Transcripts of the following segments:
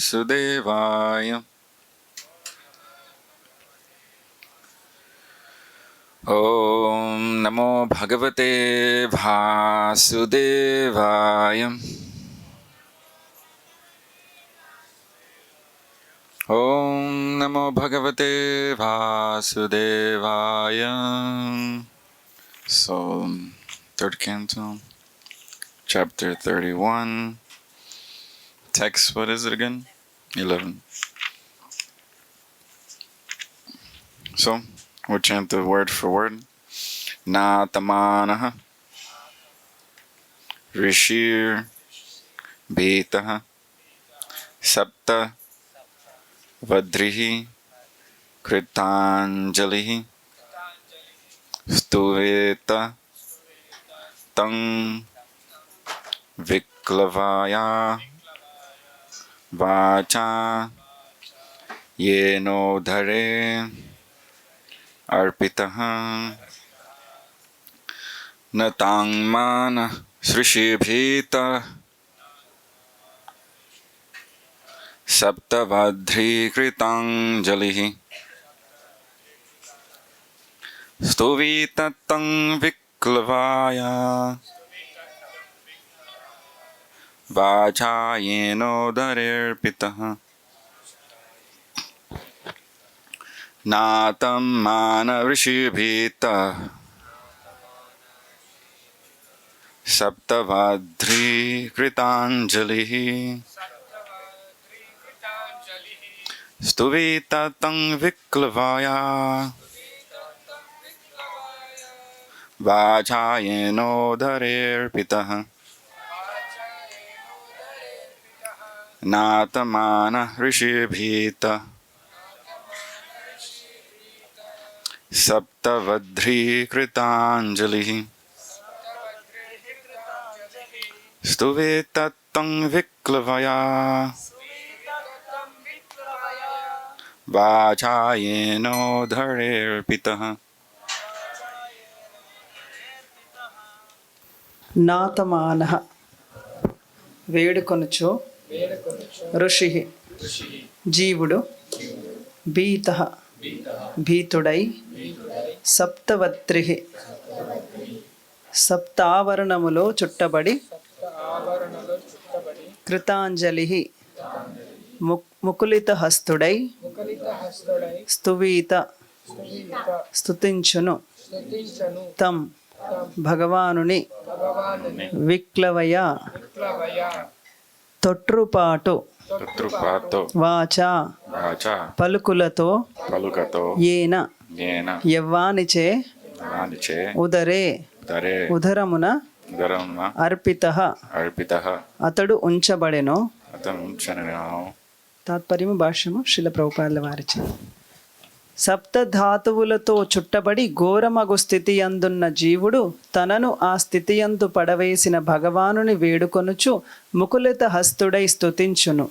वासुदेवाय। ओम नमो भगवते वासुदेवाय। ओम नमो भगवते वासुदेवाय। So, third canto, chapter 31, text, what is it again? 11. So, we'll chant the word for word. Natamanaha Rishir Betaha Sapta Vadrihi Kritanjalihi Stuveta Tang Viklavaya Vacha Yeno Dhare Arpitaha Natangmana Srishibhita Saptavadri Kritanjalihi Stuvitatang Viklavaya Vachayeno Dharirpitaha Natam Mana Rishibhita Saptavadri Kritanjalihi Stuvitatang Viklavaya Vachayeno Dharirpitaha Natamana Rishibhita Saptavadri Kritanjalihi Stuvitatang Viklavaya Vachayeno Dharirpitaha నాతమానః వేడుకొనుచు ఋషి జీవుడు భీతః భీతుడై సప్తవత్రి సప్తావరణములో చుట్టబడి కృతాంజలి ముకులిత హస్తుడై స్తువీత స్తుతించును తం భగవానుని విక్లవయ తొట్రుపాటు వాచా పలుకులతో ఏన యవ్వానిచే ఉదరే ఉదరమున అర్పితః అతడు ఉంచబడెను. తాత్పర్యము భాష్యము శ్రీల ప్రభుపాదుల వారిచే. సప్తధాతువులతో చుట్టబడి ఘోరమగు స్థితి యందున్న జీవుడు తనను ఆ స్థితియందు పడవేసిన భగవానుని వేడుకొనుచు ముకులిత హస్తుడై స్తుతించును.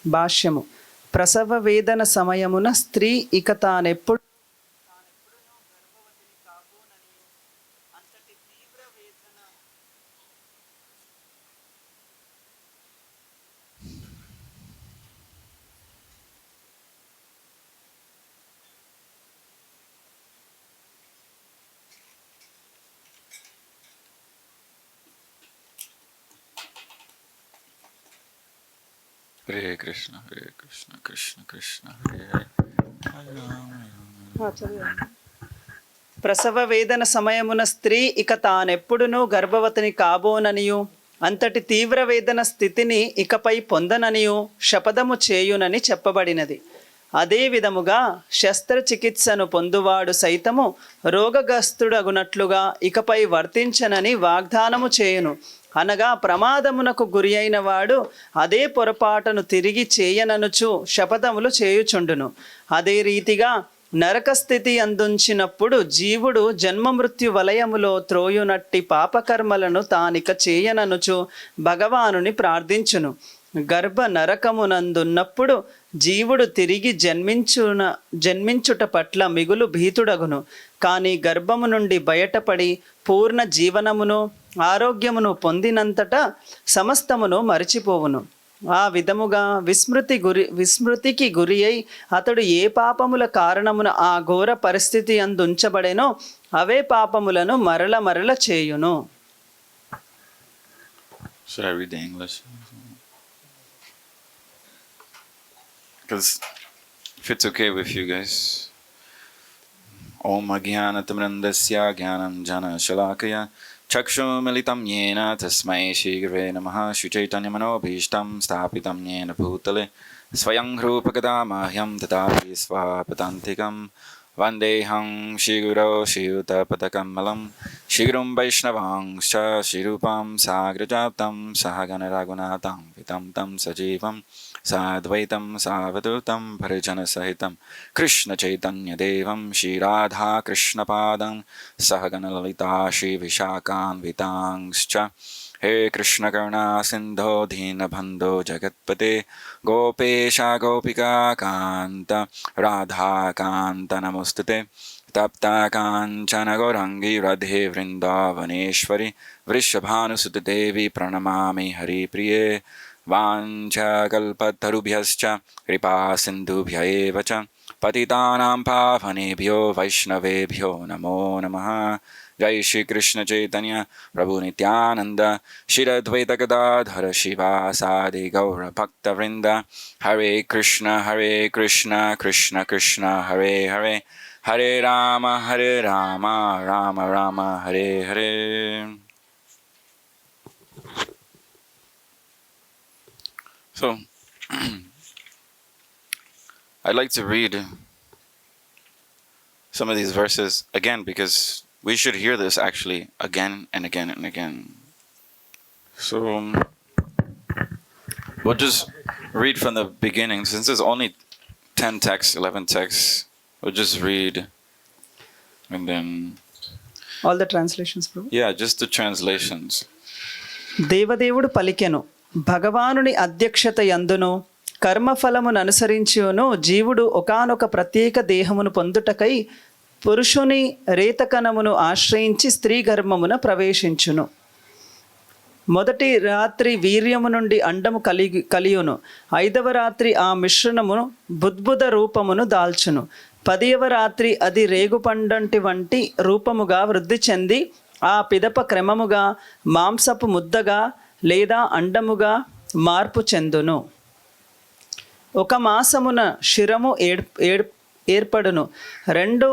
భాష్యము. ప్రసవ వేదన సమయమున స్త్రీ ఇక తానెప్పుడు Hare Krishna, Hare Krishna, Krishna Krishna, Hare Hare. ప్రసవ వేదన సమయమున స్త్రీ ఇక తానెప్పుడునూ గర్భవతిని కాబోననియు అంతటి తీవ్ర వేదన స్థితిని ఇకపై పొందననియు శపథము చేయునని చెప్పబడినది. అదే విధముగా శస్త్రచికిత్సను పొందువాడు సైతము రోగగ్రస్తుడగునట్లుగా ఇకపై వర్తించనని వాగ్దానము చేయును. అనగా ప్రమాదమునకు గురి అయిన వాడు అదే పొరపాటును తిరిగి చేయననుచు శపథములు చేయుచుండును. అదే రీతిగా నరకస్థితి అందుంచినప్పుడు జీవుడు జన్మమృత్యు వలయములో త్రోయునట్టి పాపకర్మలను తానిక చేయననుచు భగవానుని ప్రార్థించును. గర్భ నరకమునందున్నప్పుడు జీవుడు తిరిగి జన్మించుట పట్ల మిగులు భీతుడగును. కానీ గర్భము నుండి బయటపడి పూర్ణ జీవనమును ఆరోగ్యమును పొందినంతటా సమస్తమును మరిచిపోవును. ఆ విధముగా విస్మృతికి గురి అయి అతడు ఏ పాపముల కారణమున ఆ ఘోర పరిస్థితి అందుంచబడెనో అవే పాపములను మరల మరల చేయును. Should I read the English? Because if it's okay with you guys. Om Ajnanatamrandasya Jnananjana-shalakaya Chakshumilitam Yena Tasmai Shri-Gurave Namaha Shri-Chaitanya-Manobhishtam Sthapitam Yena Bhutale Swayam Rupakadamahyam Tatapi Svapatantikam Vandeham Shri-Gurau Shri-Yuta-Patakamalam Shri-Gurum Vaishnavangscha Shri-Rupam Sagrajatam Sahagana-Raghunatam Vitam Tam Sajivam Sadvaitam Savadutam Parijana-Sahitam Krishna Chaitanya Devam Shri Radha Krishna Padam Sahagana Lalita Shri Vishakan Vitangscha He Krishna Karuna Sindho Dina Bandho Jagatpate Gopesha Gopika Kanta Radha Kanta Namostate Tapta Kanchana Gaurangi Radhe Vrindavaneshwari Vrishabhanusute Devi Pranamami Hari Priye Vancha kalpatarubhyascha kripa sindhubhya eva cha patitanam pavanebhyo vaishnavebhyo namo namaha. Jai Shri Krishna Chaitanya Prabhu Nityananda Shri Advaita Gadadhara Shivasadi Gaura Bhakta Vrinda Hare Krishna Krishna Krishna Hare Hare Hare Rama Rama Rama Hare Hare. So, I'd like to read some of these verses again because we should hear this actually again and again and again. So, we'll just read from the beginning. Since there's only 10 texts, 11 texts, we'll just read and then... All the translations, bro? Yeah, just the translations. దేవదేవుడు పలికెను, భగవానుని అధ్యక్షత యందును కర్మఫలమును అనుసరించును జీవుడు ఒకానొక ప్రత్యేక దేహమును పొందుటకై పురుషుని రేతకణమును ఆశ్రయించి స్త్రీ గర్భమున ప్రవేశించును. మొదటి రాత్రి వీర్యము నుండి అండము కలియును. 5వ రాత్రి ఆ మిశ్రణమును బుద్బుద రూపమును దాల్చును. 10వ రాత్రి అది రేగుపండంటి వంటి రూపముగా వృద్ధి చెంది ఆ పిదప క్రమముగా మాంసపు ముద్దగా లేదా అండముగా మార్పు చెందును. 1 మాసమున శిరము ఏర్పడును. 2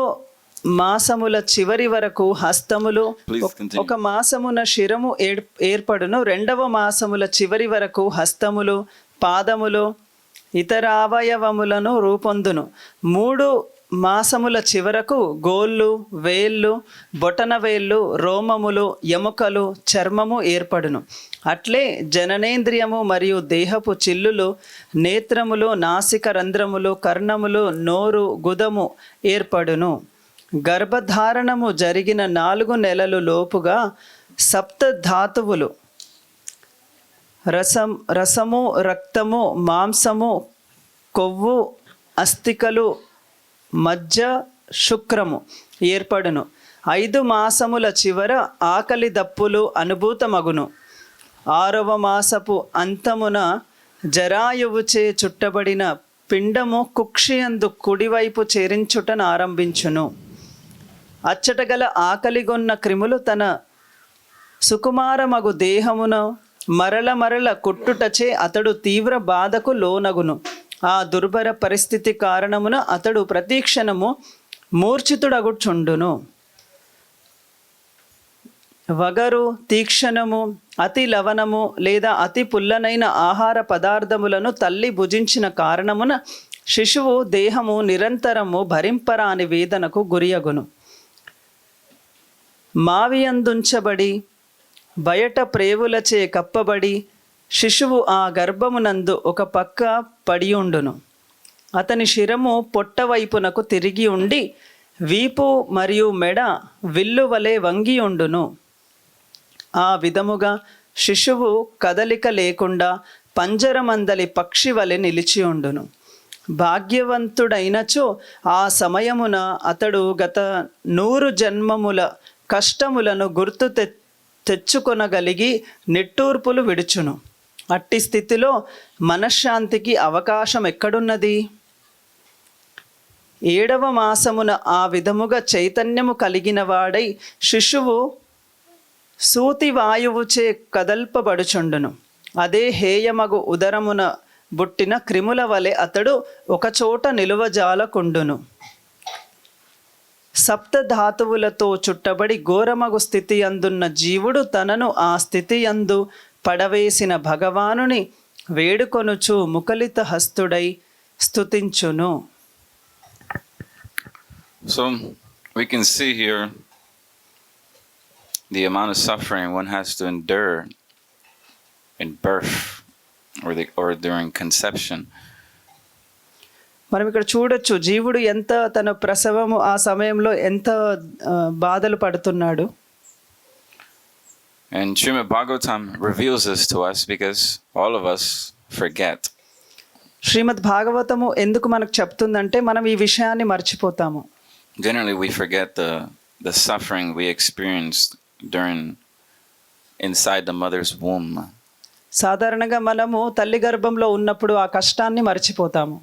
మాసముల చివరి వరకు హస్తములు. 1 మాసమున శిరము ఏర్పడును. 2వ మాసముల చివరి వరకు హస్తములు, పాదములు, ఇతర అవయవములను రూపొందును. 3 మాసముల చివరకు గోళ్ళు, వేళ్ళు, బొటన వేళ్ళు, రోమములు, ఎముకలు, చర్మము ఏర్పడును. అట్లే జననేంద్రియము మరియు దేహపు చిల్లులు, నేత్రములు, నాసిక రంధ్రములు, కర్ణములు, నోరు, గుదము ఏర్పడును. గర్భధారణము జరిగిన 4 నెలలు లోపుగా సప్త ధాతువులు రసము, రక్తము, మాంసము, కొవ్వు, అస్థికలు, మజ్జ, శుక్రము ఏర్పడును. 5 మాసముల చివర ఆకలి దప్పులు అనుభూతమగును. 6వ మాసపు అంతమున జరాయువుచే చుట్టబడిన పిండము కుక్షియందు కుడివైపు చేరించుటను ఆరంభించును. అచ్చటగల ఆకలిగొన్న క్రిములు తన సుకుమారమగు దేహమును మరల కుట్టుటచే అతడు తీవ్ర బాధకు లోనగును. ఆ దుర్భర పరిస్థితి కారణమున అతడు ప్రతిక్షణము మూర్ఛితుడగుచుండును. వగరు, తీక్షణము, అతి లవణము లేదా అతి పుల్లనైన ఆహార పదార్థములను తల్లి భుజించిన కారణమున శిశువు దేహము నిరంతరము భరింపరాని వేదనకు గురియగును. మావియందుంచబడి బయట ప్రేవులచే కప్పబడి శిశువు ఆ గర్భమునందు ఒక పక్క పడియుండును. అతని శిరము పొట్టవైపునకు తిరిగి ఉండి వీపు మరియు మెడ విల్లు వలె వంగియుండును. ఆ విధముగా శిశువు కదలిక లేకుండా పంజరమందలి పక్షి వలె నిలిచియుండును. భాగ్యవంతుడైనచో ఆ సమయమున అతడు గత 100 జన్మముల కష్టములను గుర్తు తెచ్చుకొనగలిగి నిట్టూర్పులు విడుచును. అట్టి స్థితిలో మనశ్శాంతికి అవకాశం ఎక్కడున్నది? 7వ మాసమున ఆ విధముగా చైతన్యము కలిగిన వాడై శిశువు సూతి వాయువుచే కదల్పబడుచుండును. అదే హేయమగు ఉదరమున బుట్టిన క్రిముల వలె అతడు ఒకచోట నిలువజాలకుండును. సప్తధాతువులతో చుట్టబడి ఘోరమగు స్థితి అందున్న జీవుడు తనను ఆ స్థితి యందు పడవేసిన భగవానుని వేడుకొనుచు ముఖలిత హస్తుడై స్తుతించును. So we can see here the amount of suffering one has to endure in birth or during conception. మనం ఇక్కడ చూడొచ్చు జీవుడు ఎంత తన ప్రసవము ఆ సమయంలో ఎంత బాధలు పడుతున్నాడు. And Srimad Bhagavatam reveals this to us because all of us forget. శ్రీమద్ భాగవతము ఎందుకు మనకు చెప్తుందంటే మనం ఈ విషయాన్ని మర్చిపోతాము. Generally we forget the suffering we experienced during inside the mother's womb. సాధారణంగా మనము తల్లి గర్భంలో ఉన్నప్పుడు ఆ కష్టాన్ని మర్చిపోతాము.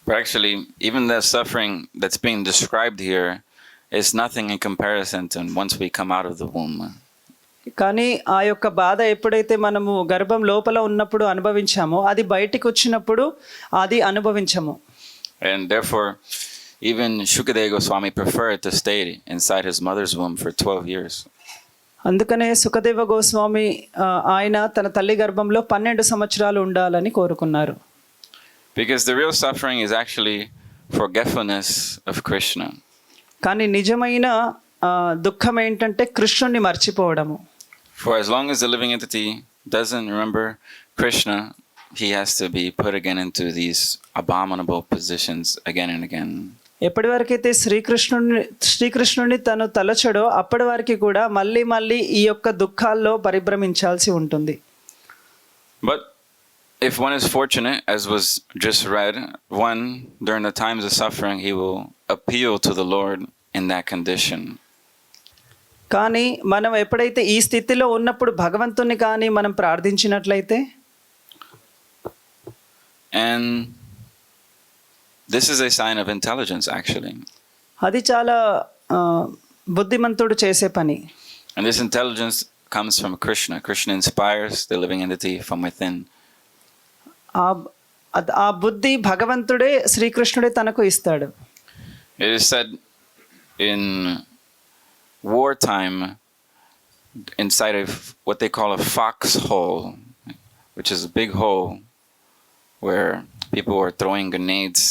But actually, even the suffering that's being described here is nothing in comparison to once we come out of the womb. కానీ ఆ యొక్క బాధ ఎప్పుడైతే మనము గర్భం లోపల ఉన్నప్పుడు అనుభవించామో అది బయటికి వచ్చినప్పుడు అది అనుభవించము. And therefore, even Shukadeva Goswami preferred to stay inside his mother's womb for 12 years. అందుకనే సుఖదేవ గోస్వామి ఆయన తన తల్లి గర్భంలో 12 సంవత్సరాలు ఉండాలని కోరుకున్నారు. Because the real suffering is actually forgetfulness of Krishna. కానీ నిజమైన దుఃఖం ఏంటంటే కృష్ణుని మర్చిపోవడము. For as long as the living entity doesn't remember Krishna, he has to be put again into these abominable positions again and again. ఎప్పటి వరకైతే శ్రీకృష్ణుని తను తలచడో అప్పటి వరకు కూడా మళ్ళీ ఈ యొక్క దుఃఖాల్లో పరిభ్రమించాల్సి ఉంటుంది. But if one is fortunate, as was just read, one during the times of suffering, he will appeal to the Lord in that condition. కానీ మనం ఎప్పుడైతే ఈ స్థితిలో ఉన్నప్పుడు భగవంతుని కానీ మనం ప్రార్థించినట్లయితే, and this is a sign of intelligence actually. అది చాలా బుద్ధిమంతుడు చేసే పని. And this intelligence comes from Krishna. Krishna inspires the living entity from within. ఆ బుద్ధి భగవంతుడే శ్రీకృష్ణుడే తనకు ఇస్తాడు. It is said in wartime, inside of what they call a foxhole, which is a big hole where people were throwing grenades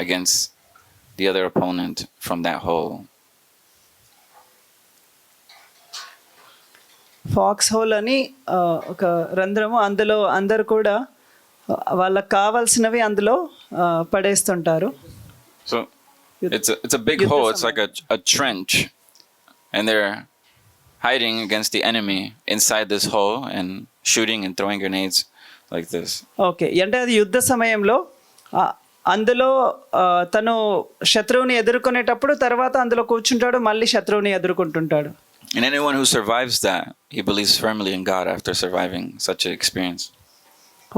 against the other opponent from that hole. Fox hole అని ఒక రంధ్రము, అందులో అందరు కూడా వాళ్ళకి కావాల్సినవి అందులో పడేస్తుంటారు. So it's a big hole. It's like a trench, and they're hiding against the enemy inside this hole and shooting and throwing grenades like this. Okay, అంటే అది యుద్ధ సమయంలో అందులో తను శత్రువుని ఎదుర్కొనేటప్పుడు తర్వాత అందులో కూర్చుంటాడు, మళ్ళీ శత్రువుని ఎదుర్కొంటుంటాడు. And anyone who survives that, he believes firmly in God after surviving such an experience.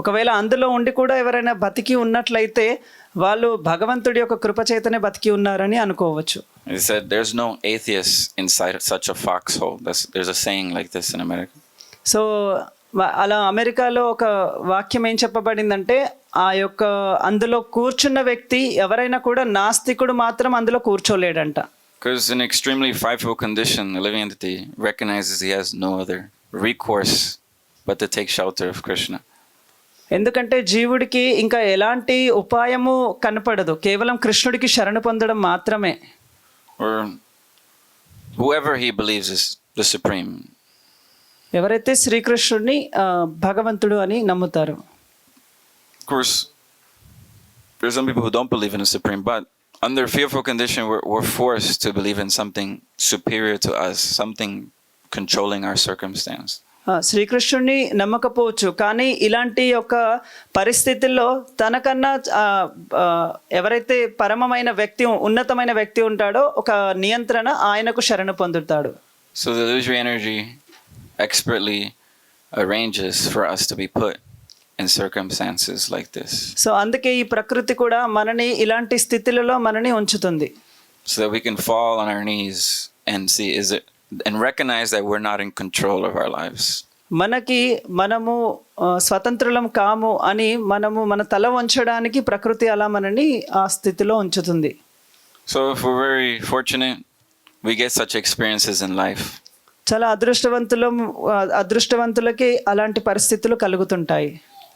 ఒకవేళ అందులో ఉండి కూడా ఎవరైనా బతికి ఉన్నట్లయితే వాళ్ళు భగవంతుడి యొక్క కృపచేతనే బతికి ఉన్నారని అనుకోవచ్చు. He said there's no atheist inside such a foxhole. There's a saying like this in America. So అలా అమెరికాలో ఒక వాక్యం ఏం చెప్పబడిందంటే, ఆ యొక్క అందులో కూర్చున్న వ్యక్తి ఎవరైనా కూడా నాస్తికుడు మాత్రం అందులో కూర్చోలేడంట. Because in extremely frightful condition, the living entity recognizes he has no other recourse but to take shelter of Krishna. ఎందుకంటే జీవుడికి ఇంకా ఎలాంటి ఉపాయము కనపడదు, కేవలం కృష్ణుడికి శరణు పొందడం మాత్రమే. Or whoever he believes is the supreme. ఎవరైతే శ్రీకృష్ణుడిని భగవంతుడు అని నమ్ముతారు. Of course, there's some people who don't believe in the supreme, but under fearful condition, we're forced to believe in something superior to us, something controlling our circumstance. శ్రీకృష్ణుడిని నమ్మకపోవచ్చు, కానీ ఇలాంటి ఒక పరిస్థితుల్లో తనకన్నా ఎవరైతే పరమమైన వ్యక్తి, ఉన్నతమైన వ్యక్తి ఉంటాడో ఒక నియంత్రణ ఆయనకు శరణు పొందుతాడు. So the illusory energy expertly arranges for us to be put in circumstances like this, so అందుకే ఈ ప్రకృతి కూడా మనని ఇలాంటి స్థితిలలో మనని ఉంచుతుంది. so that we can fall on our knees and see and recognize that we're not in control of our lives. మనకి మనము స్వతంత్రులం కాము అని మనము మన తల వంచడానికి ప్రకృతి అలా మనని ఆ స్థితిలో ఉంచుతుంది. So if we're very fortunate, we get such experiences in life. చాలా అదృష్టవంతులకి అలాంటి పరిస్థితులు కలుగుతుంటాయి.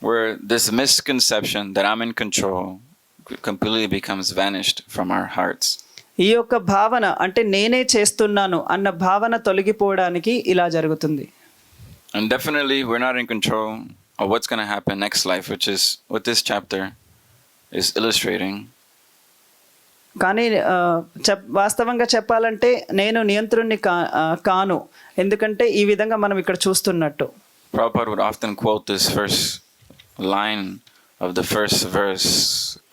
Where this misconception that I'm in control completely becomes vanished from our hearts. ఈ యొక్క భావన అంటే నేనే చేస్తున్నాను అన్న భావన తొలగిపోవడానికి ఇలా జరుగుతుంది. And definitely we're not in control of what's going to happen next life, which is what this chapter is illustrating. కానీ వాస్తవంగా చెప్పాలంటే నేను నియంత్రుణ్ణి కాను, ఎందుకంటే ఈ విధంగా మనం ఇక్కడ చూస్తున్నట్టు. Prabhupada would often quote this first line of the first verse,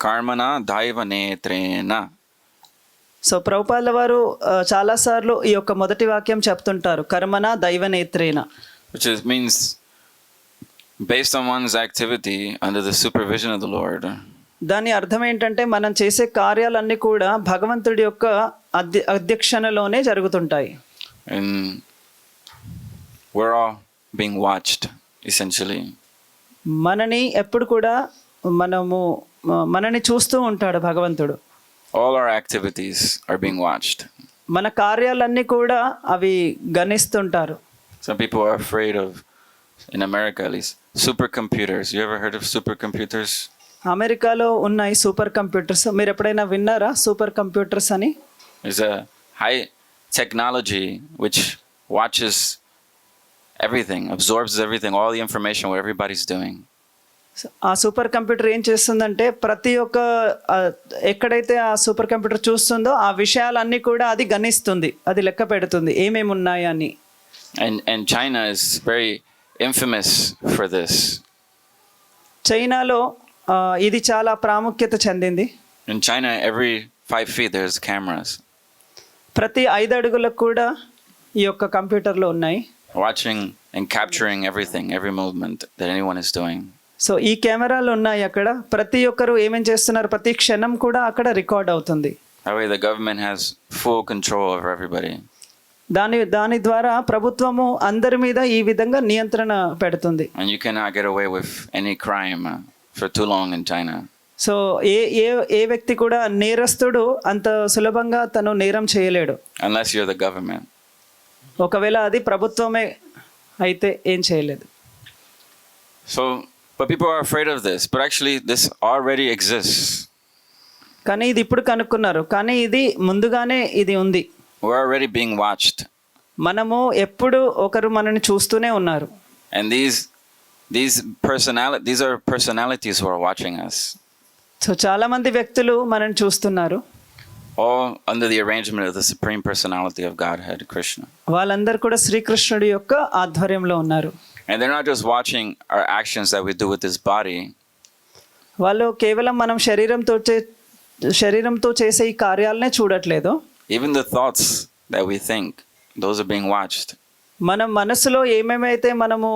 karmana daiva netrena. So ప్రభుపాదుల వారు చాలాసార్లు ఈ యొక్క మొదటి వాక్యం చెప్తుంటారు, కర్మన దైవ నేత్రేన, which means based on one's activity under the supervision of the Lord. దాని అర్థం ఏంటంటే మనం చేసే కార్యాలన్నీ కూడా భగవంతుడి యొక్క అధ్యక్షణలోనే జరుగుతుంటాయి. And we're all being watched essentially. మనని ఎప్పుడు కూడా మనని చూస్తూ ఉంటాడు భగవంతుడు. All our activities are being watched. మన కార్యాలన్నీ కూడా అవి గణిస్తుంటారు. Some people are afraid of, in America at least, supercomputers. You ever heard of supercomputers? అమెరికాలో ఉన్నాయి సూపర్ కంప్యూటర్స్. మీరు ఎప్పుడైనా విన్నారా సూపర్ కంప్యూటర్స్ అని? It's a high technology which watches everything, absorbs everything, all the information what everybody's doing. ఆ super computer ఏం చేస్తుందంటే ప్రతి ఒక్క ఎక్కడైతే ఆ సూపర్ కంప్యూటర్ చూస్తుందో ఆ విషయాలన్నీ కూడా అది గణిస్తుంది, అది లెక్క పెడుతుంది ఏమేమి ఉన్నాయని. And China is very infamous for this. చైనాలో ఇది చాలా ప్రాముఖ్యత చెందింది. In China, every 5 feet there's cameras. ప్రతి 5 అడుగులకు కూడా ఈ యొక్క కంప్యూటర్లు ఉన్నాయి. Watching and capturing everything, every movement that anyone is doing. So ఈ కెమెరాలు ఉన్నాయి అక్కడ, ప్రతి ఒక్కరు ఏమేం చేస్తున్నారు ప్రతి క్షణం కూడా అక్కడ రికార్డ్ అవుతుంది. That way the government has full control over everybody. దాని ద్వారా ప్రభుత్వము అందరి మీద ఈ విధంగా నియంత్రణ పెడుతుంది. And you cannot get away with any crime for too long in China. So ఏ వ్యక్తి కూడా నేరస్తుడు అంత సులభంగా తను నేరం చేయలేడు. Unless you're the government. ఒకవేళ అది ప్రభుత్వమే అయితే ఏం చేయలేదు. So, but people are afraid of this, but actually this already exists. కానీ ఇది ఇప్పుడు కనుక్కున్నారు, కానీ ఇది ముందుగానే ఇది ఉంది. We're already being watched. మనము ఎప్పుడు ఒకరు మనని చూస్తూనే ఉన్నారు. And these are personalities who are watching us. So చాలా మంది వ్యక్తులు మనని చూస్తున్నారు. All under the arrangement of the Supreme Personality of Godhead, Krishna. వాళ్ళందరూ కూడా శ్రీకృష్ణుడి యొక్క ఆధ్వర్యంలో ఉన్నారు. And they're not just watching our actions that we do with this body. వాళ్ళు కేవలం మనం శరీరంతో చేసే ఈ కార్యాలనే చూడట్లేదు. Even the thoughts that we think, those are being watched. మనం మనసులో ఏమేమైతే మనము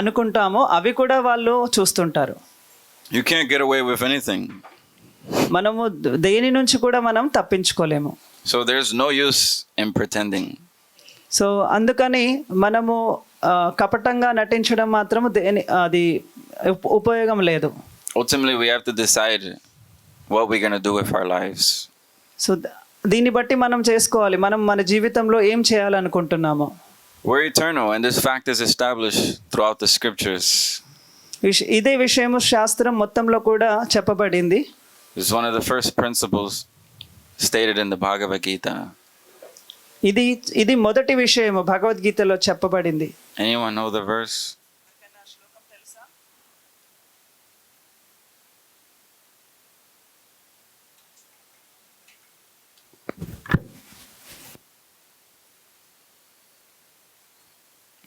అనుకుంటామో అవి కూడా వాళ్ళు చూస్తుంటారు. You can't get away with anything. మనము దేని నుంచి కూడా మనం తప్పించుకోలేము. So there's no use in pretending. So అందుకని మనము కపటంగా నటించడం మాత్రము అది ఉపయోగం లేదు. Ultimately we have to decide what we're going to do with our lives. So దీన్ని బట్టి మనం చేసుకోవాలి, మనం మన జీవితంలో ఏం చేయాలనుకుంటున్నామో. We're eternal, and this fact is established throughout the scriptures. ఇదే విషయము శాస్త్రం మొత్తంలో కూడా చెప్పబడింది. It's one of the first principles stated in the Bhagavad Gita. ఇది మొదటి విషయము భగవద్గీతలో చెప్పబడింది. Anyone know the verse?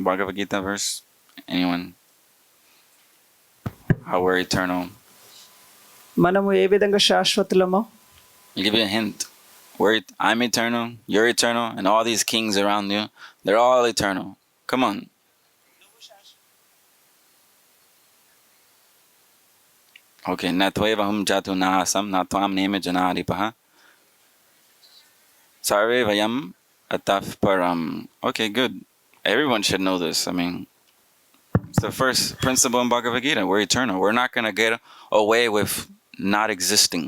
Bhagavad Gita verse? Anyone? How we're eternal. మనము ఏ విధంగా శాశ్వతులమో. I'll give you a hint. I'm eternal, you're eternal, and all these kings around you, they're all eternal. Come on. Okay, न त्वैवहं जातु न आसं न त्वां नेमे जनाधिपः सर्वे vayam ataf param. Okay, good. Everyone should know this. I mean, it's the first principle in Bhagavad Gita. We're eternal. We're not going to get away with not existing.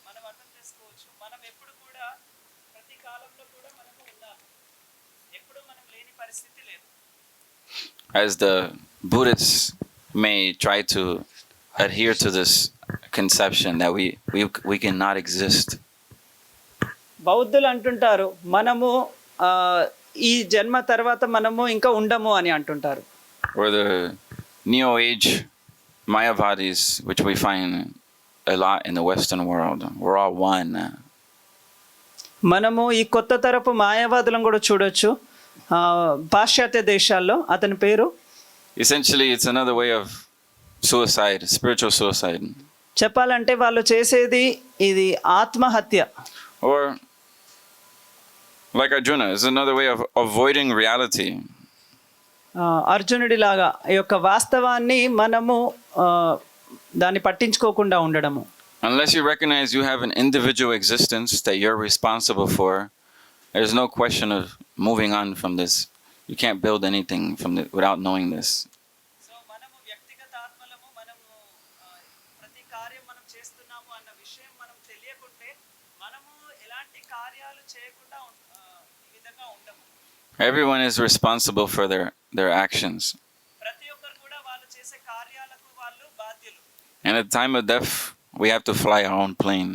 మనం అర్థం చేసుకోవచ్చు మనం ఎప్పుడు కూడా ప్రతి కాలంలో కూడా మనము ఉన్నాము ఎప్పుడు మనం లేని పరిస్థితి లేదు As the Buddhists may try to adhere to this conception that we cannot exist. బౌద్ధులు అంటుంటారు మనము ఈ జన్మ తర్వాత మనము ఇంకా ఉండము అని అంటుంటారు. Or the Neo Age Mayavadis, which we find a lot in the Western world. We're all one. మనము ఈ కొత్త తరపు మాయావాదులను కూడా చూడొచ్చు పాశ్చాత్య దేశాల్లో. అతని పేరు Essentially, it's another way of suicide, spiritual suicide. చెప్పాలంటే వాళ్ళు చేసేది ఇది ఆత్మహత్య. Or like Arjuna, it's another way of avoiding reality. అర్జునుడి లాగా ఈ యొక్క వాస్తవాన్ని మనము దాన్ని పట్టించుకోకుండా ఉండడము. Unless you recognize you have an individual existence that you're responsible for, there's no question of moving on from this. You can't build anything from it without knowing this. So మనము వ్యక్తిగత ఆత్మలము మనము ప్రతి కార్యం మనం చేస్తున్నాము అన్న విషయం మనం తెలియకుంటే మనము ఎలాంటి కార్యాలు చేయకుండా ఈ విధంగా ఉండము. Everyone is responsible for their actions. ప్రతి ఒక్కరు కూడా వాళ్ళు చేసే కార్యాలకు వాళ్ళు బాధ్యులు. And at the time of death, we have to fly our own plane.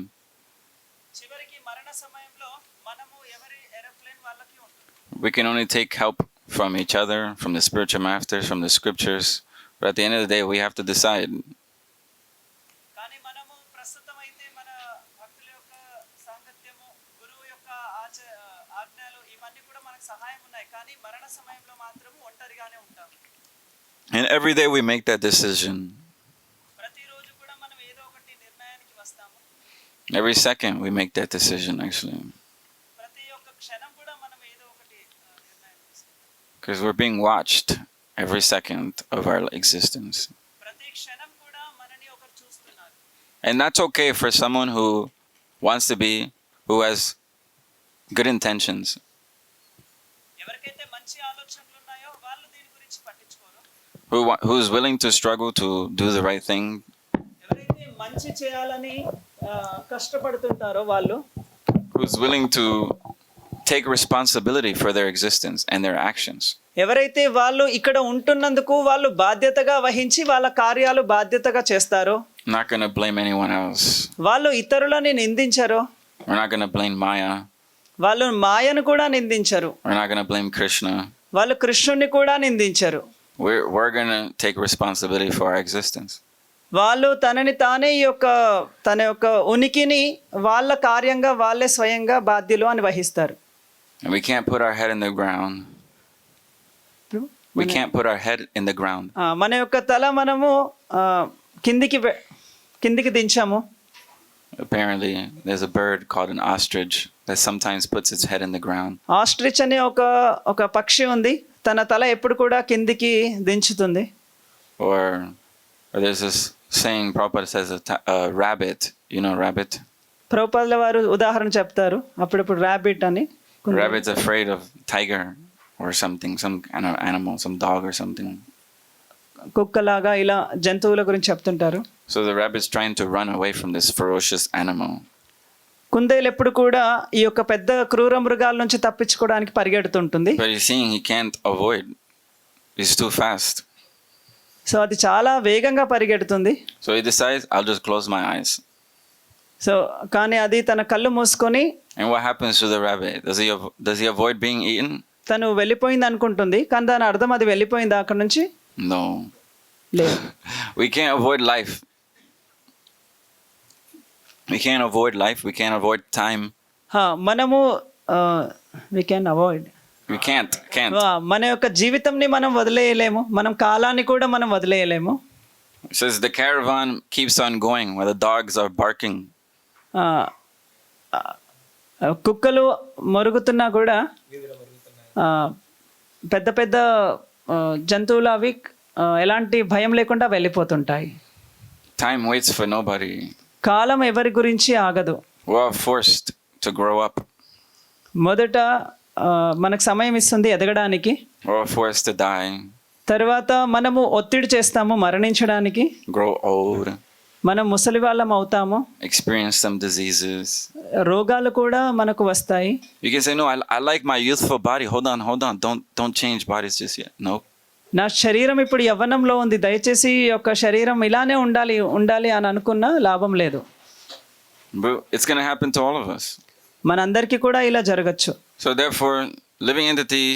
చివరికి మరణ సమయంలో మనము ఎవరి ఏరోప్లేన్ వాళ్ళకి ఉంటుంది. We can only take help from each other, from the spiritual masters, from the scriptures. But at the end of the day, we have to decide. కానీ మనము ప్రస్తుతం అయితే మన భక్తుల యొక్క సాంగత్యము గురువు యొక్క ఆజ్ఞలు ఇవన్నీ కూడా మనకు సహాయం ఉన్నాయి. కానీ మరణ సమయంలో మాత్రం ఒంటరిగానే ఉంటాం. And every day we make that decision. ప్రతిరోజు కూడా మనం ఏదో ఒకటి నిర్ణయానికి వస్తాము. Every second we make that decision, actually. ప్రతి ఒక్క క్షణం కూడా మనం ఏదో ఒకటి నిర్ణయం తీసుకుంటాం. Because we're being watched every second of our existence. ప్రతి క్షణం కూడా మనని ఒకరు చూస్తున్నారు. And that's okay for someone who wants to be, who has good intentions. ఎవరికైతే మంచి ఆలోచనలు ఉన్నాయో వాళ్ళు దీని గురించి పట్టించుకోరు. Who's willing to struggle to do the right thing. ఎవరైతే మంచి చేయాలని కష్టపడుతుంటారో వాళ్ళు Who's willing to take responsibility for their existence and their actions. ఎవరైతే వాళ్ళు ఇక్కడ ఉంటున్నందుకు వాళ్ళు బాధ్యతగా వహించి వాళ్ళ కార్యాలు బాధ్యతగా చేస్తారో Not going to blame anyone else. వాళ్ళు ఇతరులని నిందించరు. We're not going to blame Maya. వాళ్ళు మాయను కూడా నిందించరు. We're not going to blame Krishna. వాళ్ళు కృష్ణుని కూడా నిందించరు. We're going to take responsibility for our existence. వాళ్ళు తనని తానే తన యొక్క ఉనికిని వాళ్ళ కార్యంగా వాళ్ళే స్వయంగా బాధ్యులు అని వహిస్తారు. And we can't put our head in the ground. We can't put our head in the ground. మన యొక్క తల మనము కిందికి దించాము. Apparently, there's a bird called an ostrich that sometimes puts its head in the ground. Ostrich అనే ఒక పక్షి ఉంది, తన తల ఎప్పుడు కూడా కిందికి దించుతుంది. Or there's this saying Prabhupada says a rabbit. You know rabbit? ప్రభుపాదుల వారు ఉదాహరణ చెప్తారు అప్పుడప్పుడు ర్యాబిట్ అని. Rabbit's afraid of tiger or something, some kind of animal, some dog or something. కుక్కలాగా ఇలా జంతువుల గురించి చెప్తుంటారు. So the rabbit's trying to run away from this ferocious animal. కుందేలు ఎప్పుడు కూడా ఈ యొక్క పెద్ద క్రూర మృగాల నుంచి తప్పించుకోవడానికి పరిగెడుతుంటుంది. But he's seeing he can't avoid. It's too fast. So అది చాలా వేగంగా పరిగెడుతుంది. So he decides, I'll just close my eyes. So కానీ అది తన కళ్ళు మూసుకొని And what happens to the rabbit? Does he avoid being eaten? తను వెళ్ళిపోయింది అనుకుంటుంది, కానీ దాని అర్థం అది వెళ్ళిపోయింది అక్కడ నుంచి? No. లేదు. We can't avoid life. We can't avoid life. We can't avoid time. మనము we can avoid. We can't. మన యొక్క జీవితంని మనం వదిలేయలేము, మనం కాలాన్ని కూడా మనం వదిలేయలేము. It says the caravan keeps on going while the dogs are barking. కుక్కలు మొరుగుతున్నా కూడా పెద్ద పెద్ద జంతువులు అవి ఎలాంటి భయం లేకుండా వెళ్ళిపోతుంటాయి. Time waits for nobody. కాలం ఎవరి గురించి ఆగదు. We are forced to grow up. మొదట మనకు సమయం ఇస్తుంది ఎదగడానికి, We are forced to die, తర్వాత మనము ఒత్తిడి చేస్తాము మరణించడానికి, grow old, మనం ముసలి వాళ్ళం అవుతాము, experience some diseases. రోగాలు కూడా మనకు వస్తాయి. You can say, no, I like my youthful body. Hold on. Don't change bodies just yet. No. నా శరీరం ఇప్పుడు యవ్వనంలో ఉంది, దయచేసి ఈ యొక్క శరీరం ఇలానే ఉండాలి అని అనుకున్నా లాభం లేదు. But it's going to happen to all of us. మనందరికీ కూడా ఇలా జరగచ్చు. So therefore, living entity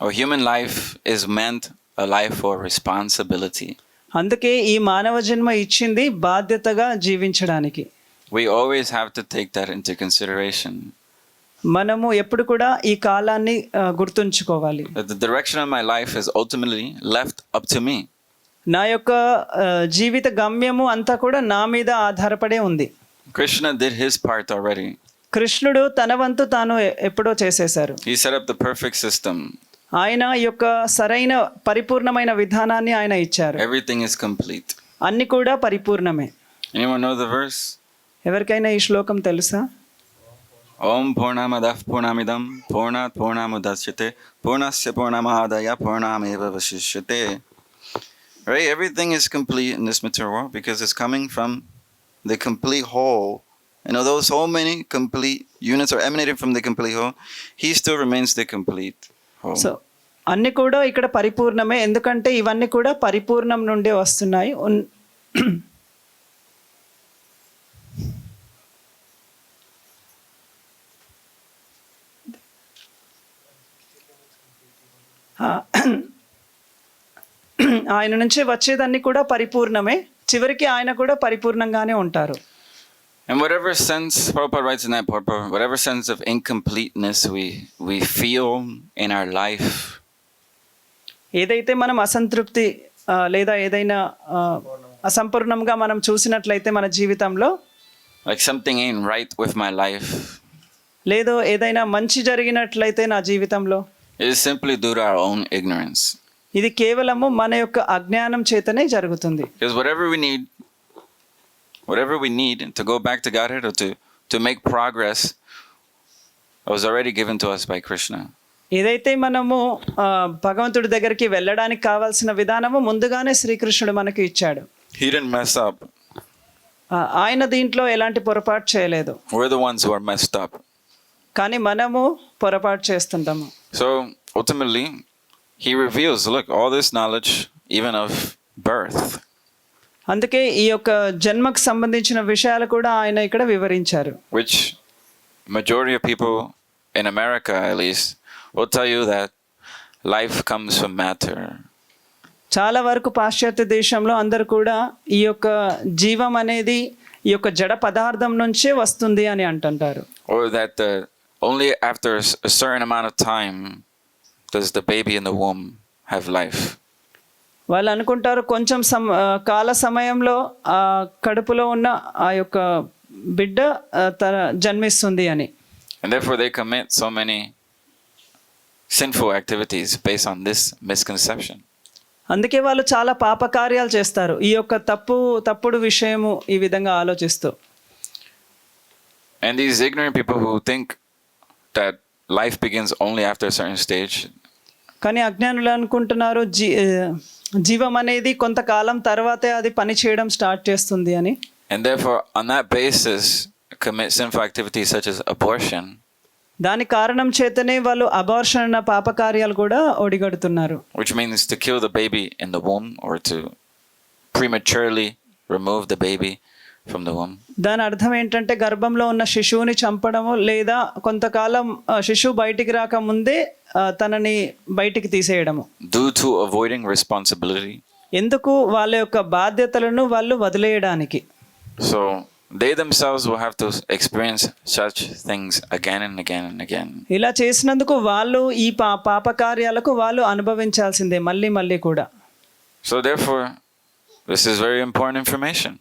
or human life is meant a life for responsibility. అందుకే ఈ మానవ జన్మ ఇచ్చింది బాధ్యతగా జీవించడానికి. We always have to take that into consideration. మనము ఎప్పుడు కూడా ఈ కాలాన్ని గుర్తుంచుకోవాలి. That the direction of my life is ultimately left up to me. నా యొక్క జీవిత గమ్యము అంతా కూడా నా మీద ఆధారపడే ఉంది. Krishna did his part already. కృష్ణుడు తన వంతు తాను ఎప్పుడో చేసేశారు. He set up the perfect system. ఆయన ఈ యొక్క సరైన పరిపూర్ణమైన విధానాన్ని ఆయన ఇచ్చారు. Everything is complete. అన్ని కూడా పరిపూర్ణమే. Anyone know the verse? ఎవరికైనా ఈ శ్లోకం తెలుసా? Om Purnamadah Purnamidam Purnat Purnamudachyate Purnasya Purnamadaya Purnameva Vashishyate. Right? Everything is complete in this material world because it's coming from the complete whole. And although so many complete units are emanated from the complete whole, he still remains the complete whole. So అన్ని కూడా ఇక్కడ పరిపూర్ణమే, ఎందుకంటే ఇవన్నీ కూడా పరిపూర్ణం నుండి వస్తున్నాయి. ఆయన నుంచి వచ్చేదన్నీ కూడా పరిపూర్ణమే, చివరికి ఆయన కూడా పరిపూర్ణంగానే ఉంటారు. And whatever sense, Prabhupada writes in that purport, whatever sense of incompleteness we feel in our life, ఏదైతే మనం అసంతృప్తి లేదా ఏదైనా అసంపూర్ణంగా మనం చూసినట్లయితే మన జీవితంలో, like something ain't right with my life, లేదో ఏదైనా మంచి జరిగినట్లయితే నా జీవితంలో, it is simply due to our own ignorance. ఇది కేవలము మన యొక్క అజ్ఞానం చేతనే జరుగుతుంది. Because whatever we need to go back to Godhead or to make progress was already given to us by Krishna. ఏదైతే మనము భగవంతుడి దగ్గరికి వెళ్ళడానికి కావాల్సిన విధానము ముందుగానే శ్రీకృష్ణుడు మనకు ఇచ్చాడు. He didn't mess up. ఆయన దీంట్లో ఎలాంటి పొరపాటు చేయలేదు. We're the ones who are messed up. కానీ మనము పొరపాటు చేస్తుంటాము. So ultimately, he reveals, look, all this knowledge, even of birth. అందుకే ఈ యొక్క జన్మకు సంబంధించిన విషయాలు కూడా ఆయన ఇక్కడ వివరించారు. Which majority of people in America, at least, will tell you that life comes from matter. చాలా వరకు పాశ్చాత్య దేశంలో అందరూ కూడా ఈ యొక్క జీవం అనేది ఈ యొక్క జడ పదార్థం నుంచే వస్తుంది అని అంటుంటారు. Or that only after a certain amount of time does the baby in the womb have life. వాళ్ళు అనుకుంటారు కొంచెం కాల సమయంలో ఆ కడుపులో ఉన్న ఆ యొక్క బిడ్డ తన జన్మిస్తుంది అని. And therefore they commit so many sinful activities based on this misconception. అందుకే వాళ్ళు చాలా పాపకార్యాలు చేస్తారు ఈ యొక్క తప్పుడు విషయము ఈ విధంగా ఆలోచిస్తూ. And these ignorant people who think that life begins only after a certain stage. కానీ అజ్ఞానులు అనుకుంటున్నారు జీవం అనేది కొంతకాలం తర్వాతే అది పని చేయడం స్టార్ట్ చేస్తుంది అని. And therefore on that basis commit sinful activities such as abortion. దాని కారణం చేతనే వాళ్ళు అబార్షన్ అన్న పాపకార్యాలు కూడా ఒడిగడుతున్నారు. Which means to kill the baby in the womb or to prematurely remove the baby from the womb. దాని అర్థం ఏంటంటే గర్భంలో ఉన్న శిశువుని చంపడము లేదా కొంతకాలం శిశువు బయటికి రాక ముందే తనని బయటికి తీసేయడము. Due to avoiding responsibility. ఎందుకు? వాళ్ళ యొక్క బాధ్యతలను వాళ్ళు వదిలేయడానికి. So they themselves will have to experience such things again and again and again. ఇలా చేసినందుకు వాళ్ళు ఈ పాపకార్యాలకు వాళ్ళు అనుభవించాల్సిందే మళ్ళీ కూడా. So therefore this is very important information.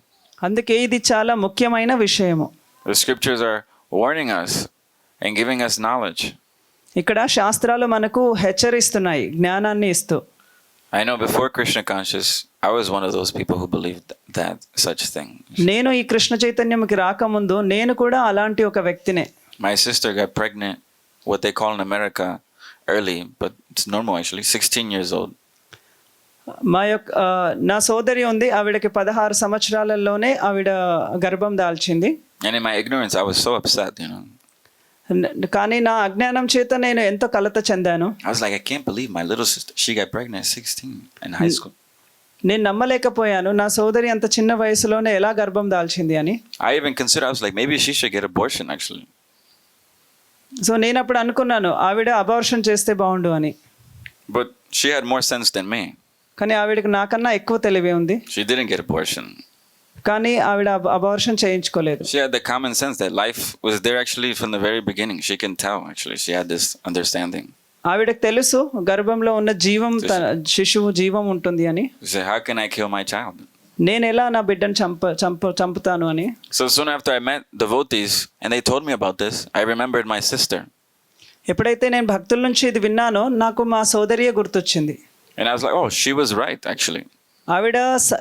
అందుకే ఇది చాలా ముఖ్యమైన విషయము. The scriptures are warning us and giving us knowledge. ఇక్కడ శాస్త్రాలు మనకు హెచ్చరిస్తున్నాయి జ్ఞానాన్ని ఇస్తూ. I know before Krishna conscious, I was one of those people who believed that such thing. నేను ఈ కృష్ణ చైతన్యంకి రాకముందు నేను కూడా అలాంటి ఒక వ్యక్తినే. My sister got pregnant, what they call in America, early, but it's normal actually, 16 years old. నా సోదరి ఉంది, ఆవిడకి 16 సంవత్సరాలలోనే ఆవిడ గర్భం దాల్చింది. And in my ignorance, I was so upset, you know. కానీ నా అజ్ఞానం చేత నేను ఎంతో కలత చెందాను. I was like, I can't believe my little sister, she got pregnant at 16 in high school. నేను నమ్మలేకపోయాను నా సోదరి అంత చిన్న వయసులోనే ఎలా గర్భం దాల్చింది అని. I even considered, I was like, maybe she should get abortion actually. So నేను అప్పుడు అనుకున్నాను ఆవిడ అబార్షన్ చేస్తే బాగుండు అని. But she had more sense than me. కానీ ఆవిడకి నాకన్నా ఎక్కువ తెలివి ఉంది. She didn't get abortion. కానీ ఆవిడ abortion చేయించుకోలేదు. She had the common sense that life was there actually from the very beginning. She can tell actually. She had this understanding. ఆవిడకి తెలుసు గర్భంలో ఉన్న జీవం శిశువు జీవం ఉంటుంది అని. She said, how can I kill my child? నేను ఎలా నా బిడ్డను చంపుతాను అని. So soon after I met devotees and they told me about this, I remembered my sister. ఎప్పుడైతే నేను భక్తుల నుంచి ఇది విన్నానో నాకు మా సోదరియే గుర్తొచ్చింది. And I was like, oh, she was right actually. ఆవిడ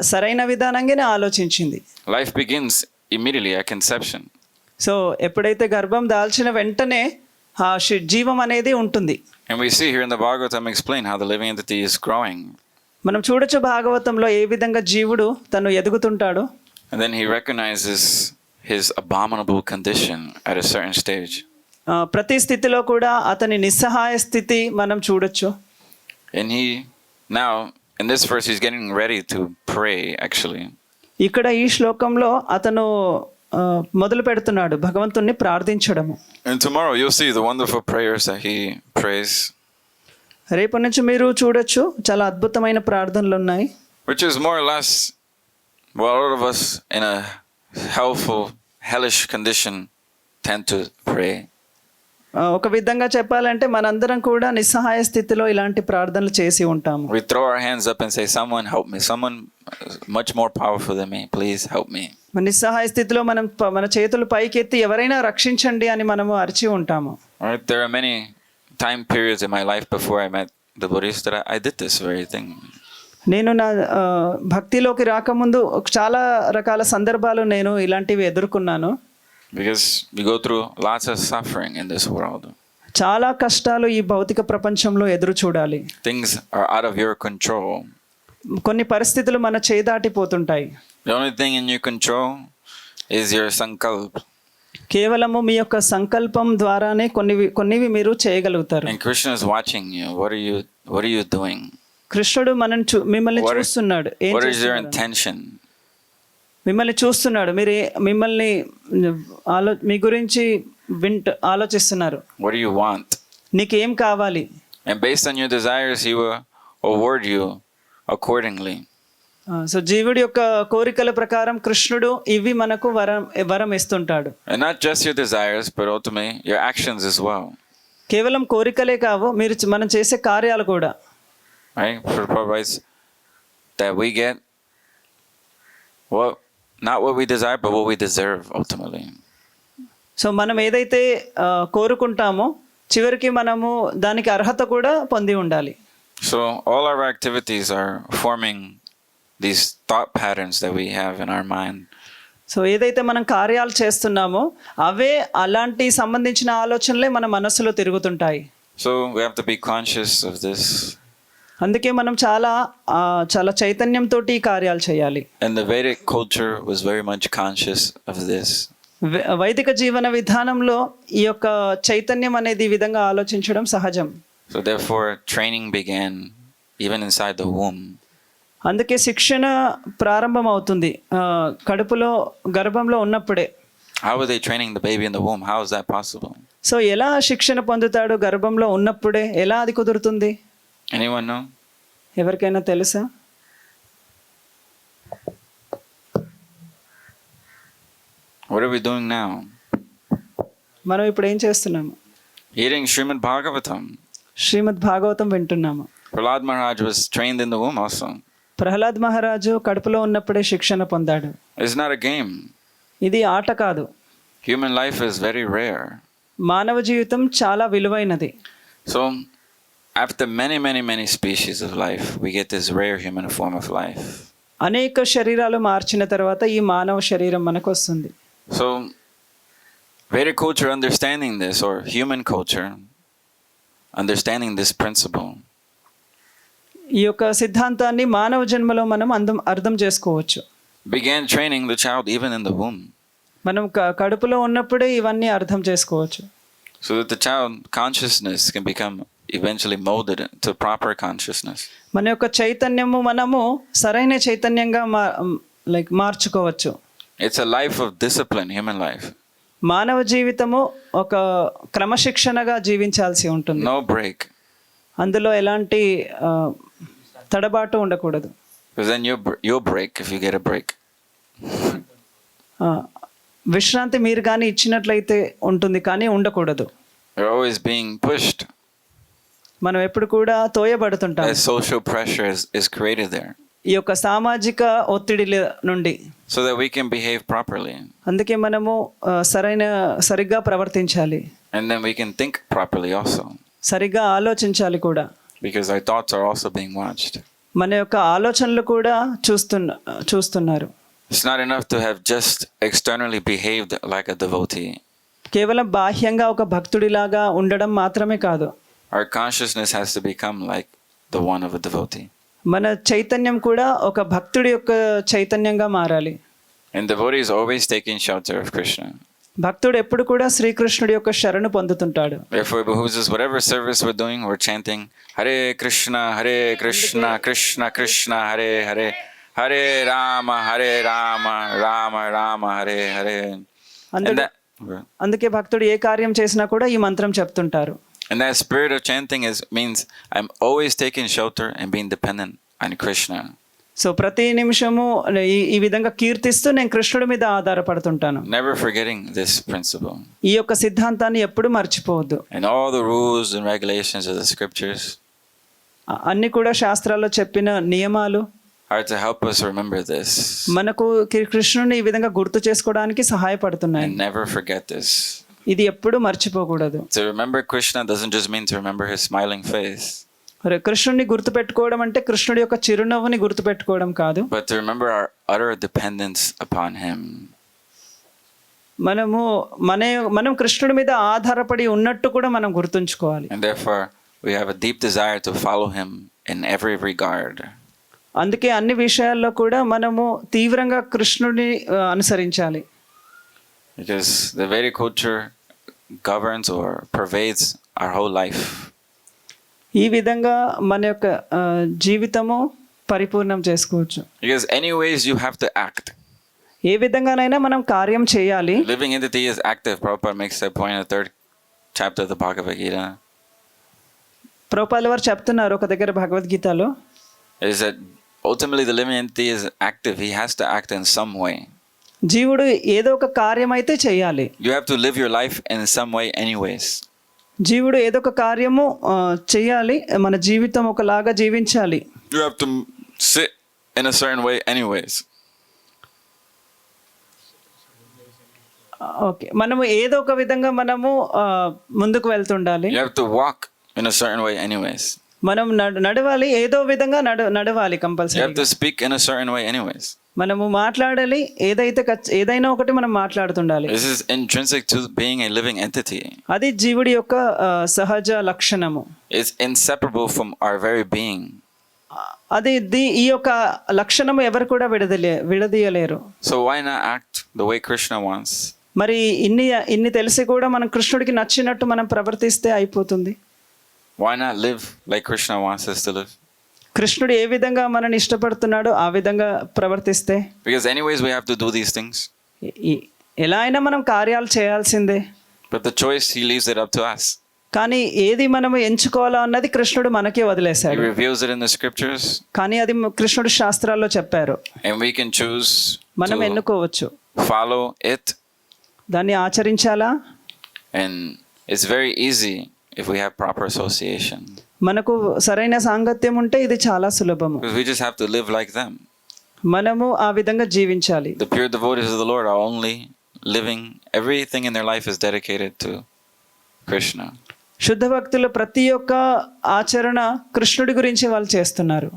సరైన విధానంగానే ఆలోచించింది. Life begins immediately at conception. So ఎప్పుడైతే గర్భం దాల్చిన వెంటనే ఆ జీవం అనేది ఉంటుంది. And we see here in the Bhagavatam explain how the living entity is growing. మనం చూడొచ్చు భాగవతంలో ఏ విధంగా జీవుడు తను ఎదుగుతుంటాడో. And then he recognizes his abominable condition at a certain stage. ప్రతి స్థితిలో కూడా అతని నిస్సహాయ స్థితి మనం చూడొచ్చు. And he now in this verse he's getting ready to pray actually. ఇక్కడ ఈ శ్లోకంలో అతను మొదలు పెడుతున్నాడు భగవంతుణ్ణి ప్రార్థించడము. And tomorrow you'll see the wonderful prayers that he prays. రేపటి నుంచి మీరు చూడొచ్చు చాలా అద్భుతమైన ప్రార్థనలు ఉన్నాయి. Which is more or less what all of us in a hellful, hellish condition tend to pray. ఒక విధంగా చెప్పాలంటే మనందరం కూడా నిస్సహాయ స్థితిలో ఇలాంటి ప్రార్థనలు చేసి ఉంటాము. We throw our hands up and say, someone help me, someone much more powerful than me, please help me. నిస్సహాయ స్థితిలో మనం మన చేతులు పైకెత్తి ఎవరైనా రక్షించండి అని మనము అరిచి ఉంటాము. Right, there are many time periods in my life before I met the Buddhist that I did this very thing. నేను నా భక్తిలోకి రాకముందు చాలా రకాల సందర్భాలు నేను ఇలాంటివి ఎదుర్కొన్నాను. Because we go through lots of suffering in this world. చాలా కష్టాలు ఈ భౌతిక ప్రపంచంలో ఎదురు చూడాలి. Things are out of your control. కొన్ని పరిస్థితులు మన చేదాటిపోతుంటాయి. The only thing in your control is your sankalp. కేవలము మీ యొక్క సంకల్పం ద్వారానే కొన్నివి మీరు చేయగలుగుతారు. And Krishna is watching you. What are you doing? కృష్ణుడు మిమ్మల్ని చూస్తున్నాడు. What is your intention? మిమ్మల్ని చూస్తున్నాడు. మిమ్మల్ని మీ గురించి ఆలోచిస్తున్నారు. What do you want? నీకేం కావాలి? And based on your desires, he will award you accordingly. So జీవుడి యొక్క కోరికల ప్రకారం కృష్ణుడు ఇవి మనకు వరం ఇస్తుంటాడు. And not just your desires, but ultimately your actions as well. కేవలం కోరికలే కావు, మనం చేసే కార్యాలు కూడా. Right? Prabhupada writes that we get not what we desire, but what we deserve ultimately. So మనం ఏదైతే కోరుకుంటామో చివరికి మనము దానికి అర్హత కూడా పొంది ఉండాలి. So all our activities are forming these thought patterns that we have in our mind. So ఏదైతే మనం కార్యాలు చేస్తున్నామో అవే అలాంటి సంబంధించిన ఆలోచనలే మన మనసులో తిరుగుతుంటాయి. So we have to be conscious of this. అందుకే మనం చాలా చైతన్యంతో ఈ కార్యాలు చేయాలి. And the Vedic culture was very much conscious of this. వైదిక జీవన విధానంలో ఈ యొక్క చైతన్యం అనేది ఈ విధంగా ఆలోచించడం సహజం. So therefore training began even inside the womb. అందుకే శిక్షణ ప్రారంభం అవుతుంది గర్భంలో ఉన్నప్పుడే. How were they training the baby in the womb? How is that possible? So ఎలా శిక్షణ పొందుతాడు గర్భంలో ఉన్నప్పుడే? ఎలా అది కుదురుతుంది? Anyone know? ఎవరికైనా తెలుసా? What are we doing now? మనం ఇప్పుడు ఏం చేస్తున్నాము? Eating Srimad Bhagavatam. శ్రీమద్ భాగవతం వింటున్నాము. Prahlad Maharaj was trained in the womb also. Prahlad మహారాజు కడుపులో ఉన్నప్పుడే శిక్షణ పొందాడు. It's not a game. ఇది ఆట కాదు. Human life is very rare. మానవ జీవితం చాలా విలువైనది. So after many species of life, we get this rare human form of life. అనేక శరీరాలు మార్చిన తర్వాత ఈ మానవ శరీరం మనకు వస్తుంది. So, Vedic culture understanding this, or human culture understanding this principle, ఈ యొక్క సిద్ధాంతాన్ని మానవ జన్మలో మనం అర్థం చేసుకోవచ్చు. began training the child even in the womb, మనం కడుపులో ఉన్నప్పుడే ఇవన్నీ అర్థం చేసుకోవచ్చు. so that the child consciousness can become eventually molded to proper consciousness. మన యొక్క చైతన్యము మనము సరైన చైతన్యంగా మార్చుకోవచ్చు. It's a life of discipline, human life. మానవ జీవితము ఒక క్రమశిక్షణగా జీవించాల్సి ఉంటుంది. No break. అందులో ఎలాంటి తడబాటు ఉండకూడదు. Because then you'll break if you get a break. విశ్రాంతి మీరు కానీ ఇచ్చినట్లయితే ఉంటుంది, కానీ ఉండకూడదు. You're always being pushed. మనం ఎప్పుడు కూడా తోయబడుతుంటాం. As social pressure is created there. ఈ యొక్క సామాజిక ఒత్తిడి నుండి. So that we can behave properly. అందుకే మనము సరిగ్గా ప్రవర్తించాలి. And then we can think properly also. సరిగ్గా ఆలోచించాలి కూడా. Because our thoughts are also being watched. మన యొక్క ఆలోచనలు కూడా చూస్తున్నారు. It's not enough to have just externally behaved like a devotee. కేవలం బాహ్యంగా ఒక భక్తుడిలాగా ఉండడం మాత్రమే కాదు. Our consciousness has to become like the one of a devotee. మన చైతన్యం కూడా ఒక భక్తుడి యొక్క చైతన్యంగా మారాలి. And devotee is always taking shelter of Krishna. భక్తుడు ఎప్పుడు కూడా శ్రీకృష్ణుడి యొక్క శరణు పొందుతుంటాడు. Therefore, it behooves us, whatever service we're doing, we're chanting Hare Krishna, Krishna Krishna, Hare Hare, Hare Rama, Rama Rama, Hare Hare. అందుకే భక్తుడు ఏ కార్యం చేసినా కూడా ఈ మంత్రం చెప్తుంటారు. And that spirit of chanting means I'm always taking shelter and being dependent on Krishna. So ప్రతి నిమిషము ఈ విధంగా కీర్తిస్తూ నేను కృష్ణుడి మీద ఆధారపడుతుంటాను. Never forgetting this principle. ఈ యొక్క సిద్ధాంతాన్ని ఎప్పుడు మర్చిపోవద్దు. And all the rules and regulations of the scriptures అన్ని కూడా శాస్త్రాల్లో చెప్పిన నియమాలు are to help us remember this. మనకు కృష్ణుని ఈ విధంగా గుర్తు చేసుకోవడానికి సహాయపడుతున్నాయి. And never forget this. ఇది ఎప్పుడు మర్చిపోకూడదు. To remember Krishna doesn't just mean to remember his smiling face. కృష్ణుడిని గుర్తుపెట్టుకోవడం అంటే కృష్ణుడి యొక్క చిరునవ్వుని గుర్తుపెట్టుకోవడం కాదు. But to remember our utter dependence upon him. మనం కృష్ణుడి మీద ఆధారపడి ఉన్నట్టు కూడా మనం గుర్తుంచుకోవాలి. And therefore we have a deep desire to follow him in every regard. అందుకే అన్ని విషయాల్లో కూడా మనము తీవ్రంగా కృష్ణుడిని అనుసరించాలి. Because the Vedic culture governs or pervades our whole life. ఈ విధంగా మన యొక్క జీవితము పరిపూర్ణం చేసుకోవచ్చు. Because anyways you have to act. ఏ విధంగానైనా మనం కార్యం చేయాలి. Living entity is active. Prabhupada makes that point in the 3rd chapter of the Bhagavad Gita. Prabhupada వారు చెప్తున్నారు ఒక దగ్గర భగవద్గీతలో, is that ultimately the living entity is active. He has to act in some way. జీవుడు ఏదో ఒక కార్యం అయితే చేయాలి. You have to live your life in some way anyways. జీవుడు ఏదో ఒక కార్యము చేయాలి. మన జీవితం ఒకలాగా జీవించాలి. You have to sit in a certain way anyways. Okay, మనము ఏదో ఒక విధంగా మనము ముందుకు వెళ్తుండాలి. You have to walk in a certain way anyways. మనం నడవాలి, ఏదో విధంగా నడవాలి compulsory. You have to speak in a certain way anyways. మనము మాట్లాడాలి, ఏదైనా ఒకటి మనం మాట్లాడుతుండాలి. This is intrinsic to being a living entity. అది జీవుడి యొక్క సహజ లక్షణము. It's inseparable from our very being. అది ఈ యొక్క లక్షణము ఎవరు కూడా విడదీయలేరు. So why not act the way Krishna wants? మరి ఇన్ని తెలిసి కూడా మనం కృష్ణుడికి నచ్చినట్టు మనం ప్రవర్తిస్తే అయిపోతుంది. Why not live like Krishna wants us to live? కృష్ణుడు ఏ విధంగా మనని ఇష్టపడుతున్నాడో ఆ విధంగా ప్రవర్తిస్తే. Because anyways we have to do these things. ఎలా అయినా మనం కార్యాలు చేయాల్సిందే. But the choice he leaves it up to us. కానీ ఏది మనము ఎంచుకోవాలో అన్నది కృష్ణుడు మనకే వదిలేశాడు. He reveals it in the scriptures. కానీ అది కృష్ణుడు శాస్త్రాల్లో చెప్పారు. And we can choose మనం ఎన్నుకోవచ్చు. follow it. దాన్ని ఆచరించాలా? And it's very easy if we have proper association. మనకు సరైన సాంగత్యం ఉంటే ఇది చాలా సులభము. Because we just have to live like them. మనము ఆ విధంగా జీవించాలి. The pure devotees of the Lord are only living, everything in their life is dedicated to Krishna. శుద్ధ భక్తులు ప్రతి ఒక్క ఆచరణ కృష్ణుడి గురించి వాళ్ళు చేస్తున్నారు.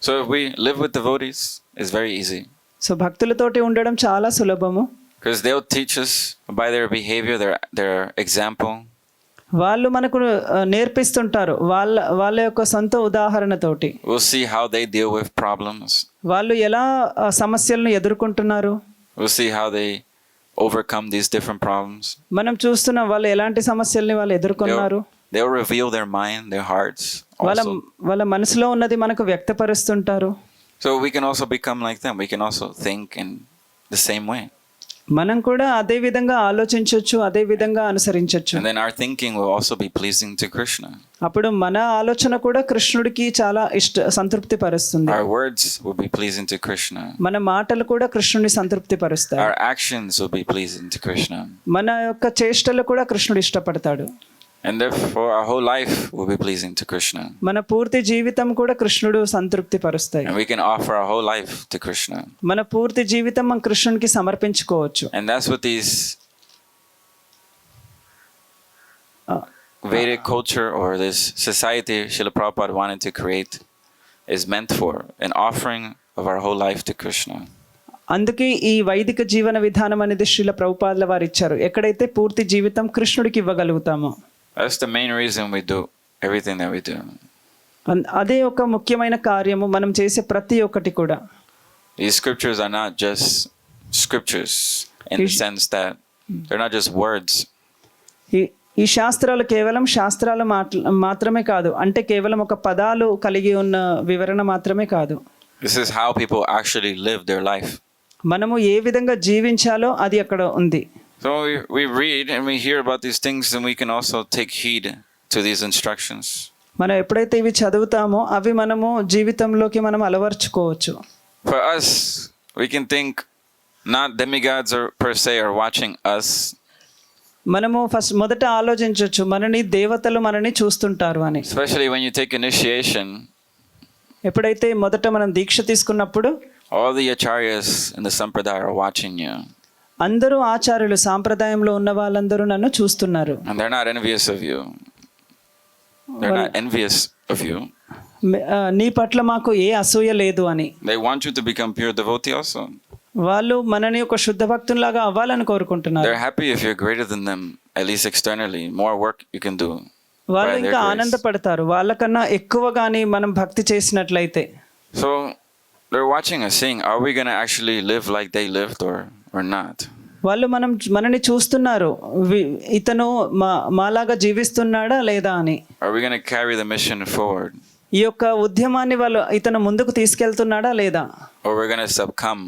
So if we live with devotees, it's very easy. So భక్తులతోటి ఉండడం చాలా సులభము. Because they'll teach us by their behavior, their example. వాళ్ళు మనకు నేర్పిస్తుంటారు వాళ్ళ యొక్క సొంత ఉదాహరణతోటి. We'll see how they deal with problems. వాళ్ళు ఎలా సమస్యలను ఎదుర్కొంటున్నారు. We'll see how they overcome these different problems. మనం చూస్తున్నాం వాళ్ళు ఎలాంటి సమస్యల్ని వాళ్ళు ఎదుర్కొన్నారు. They'll reveal their mind, their hearts. వాళ్ళ మనసులో ఉన్నది మనకు వ్యక్తపరుస్తుంటారు. So we can also become like them. We can also think in the same way. మనం కూడా అదే విధంగా ఆలోచించవచ్చు, అదే విధంగా అనుసరించవచ్చు. And then our thinking will also be pleasing to Krishna. అప్పుడు మన ఆలోచన కూడా కృష్ణుడికి చాలా సంతృప్తి పరుస్తుంది. Our words will be pleasing to Krishna. మన మాటలు కూడా కృష్ణుని సంతృప్తి పరుస్తాయి. Our actions will be pleasing to Krishna. మన యొక్క చేష్టలు కూడా కృష్ణుడు ఇష్టపడతాడు. And therefore our whole life will be pleasing to Krishna. మన పూర్తి జీవితం కూడా కృష్ణుడు సంతృప్తి పరుస్తాయి. And we can offer our whole life to Krishna. మన పూర్తి జీవితం మనం కృష్ణునికి సమర్పించుకోవచ్చు. And that's what these Vedic culture or this society Srila Prabhupada wanted to create is meant for an offering of our whole life to Krishna. అందుకే ఈ వైదిక జీవన విధానం అనేది శ్రీల ప్రభుపాదుల వారు ఇచ్చారు. ఎక్కడైతే పూర్తి జీవితం కృష్ణుడికి ఇవ్వగలుగుతామో. That's the main reason we do everything that we do. అదే ఒక ముఖ్యమైన కార్యము మనం చేసే ప్రతి ఒక్కటి కూడా. These scriptures are not just scriptures in the sense that they're not just words. ఈ శాస్త్రాలు కేవలం శాస్త్రాలు మాత్రమే కాదు, అంటే కేవలం ఒక పదాలు కలిగి ఉన్న వివరణ మాత్రమే కాదు. This is how people actually live their life. మనము ఏ విధంగా జీవించాలో అది అక్కడ ఉంది. So we read and we hear about these things and we can also take heed to these instructions. మనం ఎప్పుడైతే ఇవి చదువుతామో అవి మనము జీవితంలోకి మనం అలవర్చుకోవచ్చు. For us, we can think not demigods or per se are watching us. మనము మొదట ఆలోచించవచ్చు మనని దేవతలు మనని చూస్తుంటారు అని. Especially when you take initiation. ఎప్పుడైతే మొదట మనం దీక్ష తీసుకున్నప్పుడు all the acharyas in the sampradaya are watching you. అందరూ ఆచార్యులు సాంప్రదాయంలో ఉన్న వాళ్ళందరూ నన్ను చూస్తున్నారు. And they're not envious of you. They're not envious of you. నీ పట్ల మాకు ఏ అసూయ లేదు అని. They want you to become pure devotee also. వాళ్ళు మనని ఒక శుద్ధ భక్తునిలాగా అవ్వాలని కోరుకుంటున్నారు. They're happy if you're greater than them, at least externally. More work you can do. వాళ్ళు ఇంకా ఆనందపడతారు వాళ్ళకన్నా ఎక్కువగాని మనం భక్తి చేసినట్లయితే. So they're watching us saying, are we going to actually live like they lived or not? వాళ్ళు మనని చూస్తున్నారు ఇతను మాలాగా జీవిస్తున్నాడా లేదా అని. Are we going to carry the mission forward? ఈ యొక్క ఉద్యమాన్ని వాళ్ళు ఇతను ముందుకు తీసుకెళ్తున్నాడా లేదా. Or we're going to succumb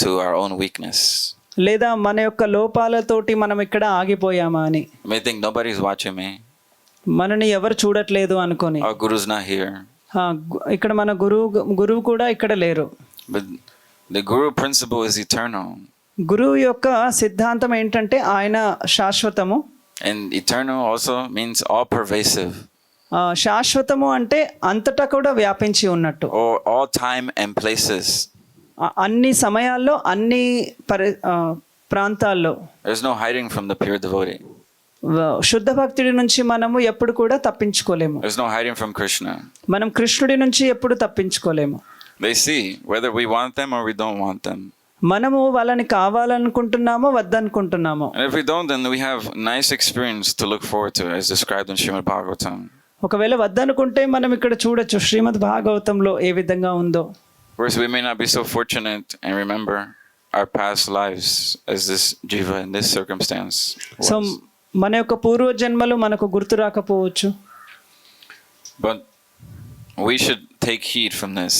to our own weakness? లేదా మన యొక్క లోపాలతోటి మనం ఇక్కడ ఆగిపోయామా అని. You may think nobody's watching me. మనని ఎవరు చూడట్లేదు అనుకొని. Our guru's not here. ఇక్కడ మన గురువు కూడా ఇక్కడ లేరు. But the guru principle is eternal. గురువు యొక్క సిద్ధాంతం ఏంటంటే ఆయన శాశ్వతము. And eternal also means all pervasive. శాశ్వతము అంటే అంతటా కూడా వ్యాపించి ఉన్నట్టు. Or all time and places. అన్ని సమయాల్లో అన్ని ప్రాంతాల్లో. There's no hiding from the pure devotee. శుద్ధ భక్తుడి నుంచి మనము ఎప్పుడు కూడా తప్పించుకోలేము. There's no hiding from Krishna. మనం కృష్ణుడి నుంచి ఎప్పుడు తప్పించుకోలేము. They see whether we want them or we don't want them. మనము వాళ్ళని కావాలనుకుంటున్నామో వద్దనుకుంటున్నామో. And if we don't, then we have nice experience to look forward to as described in Srimad Bhagavatam. ఒకవేళ వద్దనుకుంటే మనం ఇక్కడ చూడొచ్చు శ్రీమద్ భాగవతంలో ఏ విధంగా ఉందో. Of course, we may not be so fortunate and remember our past lives as this jiva in this circumstance was. So మన యొక్క పూర్వ జన్మలు మనకు గుర్తు రాకపోవచ్చు. But we should take heed from this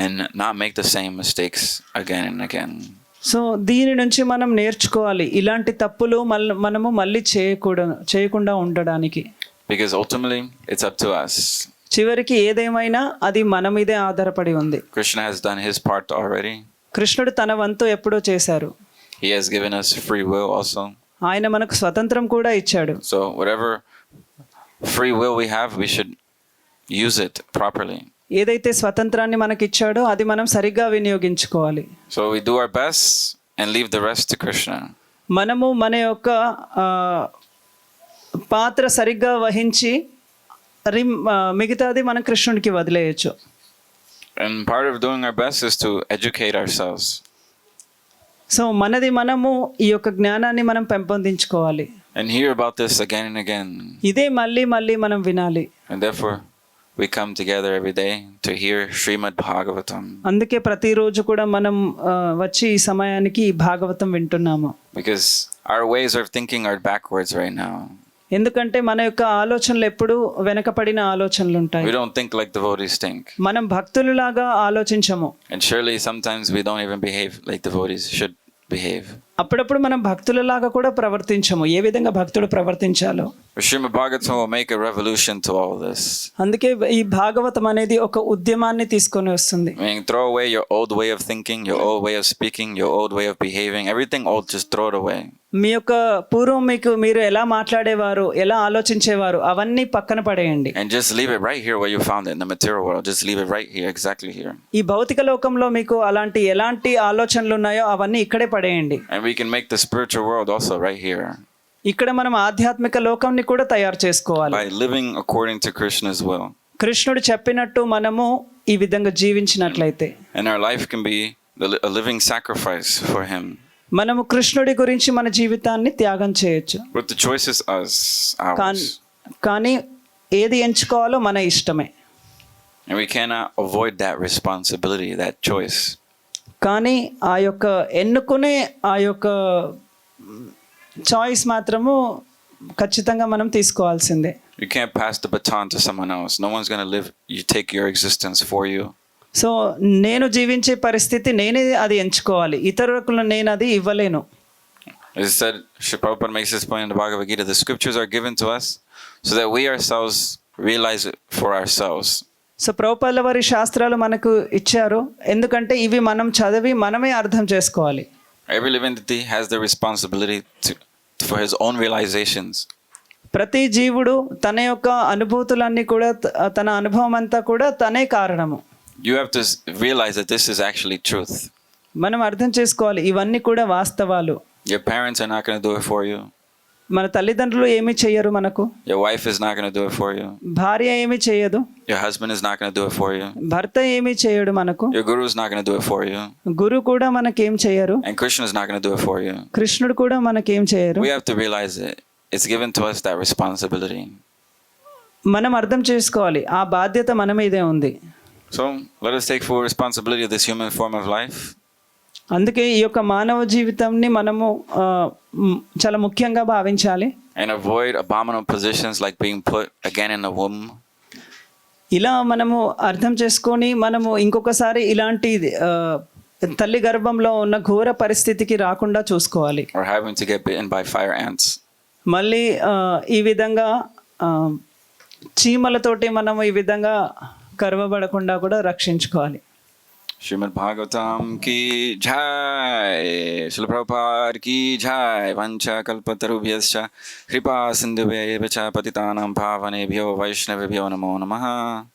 and not make the same mistakes again and again. So దీని నుంచి మనం నేర్చుకోవాలి ఇలాంటి తప్పులు మనము మళ్ళీ చేయకుండా ఉండడానికి. Because ultimately it's up to us. చివరికి ఏదేమైనా అది మన మీదే ఆధారపడి ఉంది. Krishna has done his part already. కృష్ణుడు తన వంతు ఎప్పుడో చేశారు. He has given us free will also. ఆయన మనకు స్వతంత్రం కూడా ఇచ్చాడు. So whatever free will we have, we should use it properly. ఏదైతే స్వతంత్రాన్ని మనకి ఇచ్చాడో అది మనం సరిగ్గా వినియోగించుకోవాలి. So we do our best and leave the rest to Krishna. మనము మన యొక్క పాత్ర సరిగ్గా వహించి మిగతాది మనం కృష్ణుడికి వదిలేయచ్చు. And part of doing our best is to educate ourselves. So మనది మనము ఈ యొక్క జ్ఞానాన్ని మనం పెంపొందించుకోవాలి. And hear about this again and again. ఇదే మళ్ళీ మళ్ళీ మనం వినాలి. And therefore, we come together every day to hear Srimad Bhagavatam. అందుకే ప్రతిరోజు కూడా మనం వచ్చి ఈ సమయానికి ఈ భాగవతం వింటున్నాము. Because our ways of thinking are backwards right now. ఎందుకంటే మన యొక్క ఆలోచనలు ఎప్పుడు వెనకపడిన ఆలోచనలు ఉంటాయి. We don't think like devotees think. మనం భక్తులలాగా ఆలోచించము. And surely sometimes we don't even behave like devotees should behave. అప్పుడప్పుడు మనం భక్తులలాగా కూడా ప్రవర్తించము, ఏ విధంగా భక్తుడు ప్రవర్తించాలో. Srimad Bhagavatam will make a revolution to all this. అందుకే ఈ భాగవతం అనేది ఒక ఉద్యమాన్ని తీసుకొని వస్తుంది. Meaning, throw away your old way of thinking, your old way of speaking, your old way of behaving, everything old, just throw it away. మీ యొక్క పూర్వం మీరు ఎలా మాట్లాడేవారు, ఎలా ఆలోచించేవారు అవన్నీ పక్కన పడేయండి. And just leave it right here where you found it in the material world. Just leave it right here, exactly here. ఈ భౌతిక లోకంలో మీకు ఎలాంటి ఆలోచనలు ఉన్నాయో అవన్నీ ఇక్కడే పడేయండి. And we can make the spiritual world also right here. ఇక్కడ మనం ఆధ్యాత్మిక లోకంని కూడా తయారు చేసుకోవాలి. By living according to Krishna's will. కృష్ణుడు చెప్పినట్టు మనము ఈ విధంగా జీవించినట్లయితే. And our life can be a living sacrifice for him. మనము కృష్ణుడి గురించి మన జీవితాన్ని త్యాగం చేయొచ్చు. But the choice is ours. కానీ ఏది ఎంచుకోవాలో మన ఇష్టమే. And we cannot avoid that responsibility, that choice. కానీ ఆ యొక్క ఎన్నుకునే ఆ యొక్క చాయిస్ మాత్రము ఖచ్చితంగా మనం తీసుకోవాల్సిందే. You can't pass the baton to someone else. No one's going to take your existence for you. So నేను జీవించే పరిస్థితి నేనే అది ఎంచుకోవాలి, ఇతరులకు నేను అది ఇవ్వలేను. As I said, Srila Prabhupada makes this point in the Bhagavad Gita, the scriptures are given to us so that we ourselves realize it for ourselves. So ప్రభుపాదుల వారి శాస్త్రాలు మనకు ఇచ్చారు, ఎందుకంటే ఇవి మనం చదివి మనమే అర్థం చేసుకోవాలి. Every living entity has the responsibility for his own realizations. ప్రతి జీవుడు తన యొక్క అనుభూతులన్నీ కూడా, తన అనుభవం అంతా కూడా తనే కారణము. You have to realize that this is actually truth. మనం అర్థం చేసుకోవాలి ఇవన్నీ కూడా వాస్తవాలు. Your parents are not going to do it for you. మన తల్లిదండ్రులు ఏమీ చేయరు మనకు. Your wife is not going to do it for you. భార్య ఏమీ చేయదు. Your husband is not going to do it for you. భర్త ఏమీ చేయడు మనకు. Your guru is not going to do it for you. గురు కూడా మనకేం చేయరు. And Krishna is not going to do it for you. కృష్ణుడు కూడా మనకేం చేయరు. We have to realize it. It's given to us, that responsibility. మనం అర్థం చేసుకోవాలి ఆ బాధ్యత మన మీదే ఉంది. So let us take full responsibility of this human form of life. అందుకే ఈ యొక్క మానవ జీవితాన్ని మనము చాలా ముఖ్యంగా భావించాలి. And avoid abominable positions like being put again in the womb. ఇలా మనము అర్థం చేసుకొని మనము ఇంకొకసారి ఇలాంటి తల్లి గర్భంలో ఉన్న ఘోర పరిస్థితికి రాకుండా చూసుకోవాలి. Or having to get bitten by fire ants. మళ్ళీ ఈ విధంగా చీమలతోటి మనము ఈ విధంగా కరవబడకుండా కూడా రక్షించుకోవాలి. Srimad Bhagavatam ki jai, Srila Prabhupada ki jai, vancha kalpatarubhyascha, kripa sindhubhya patitanam pavanebhyo vaishnavibhyo namo namaha.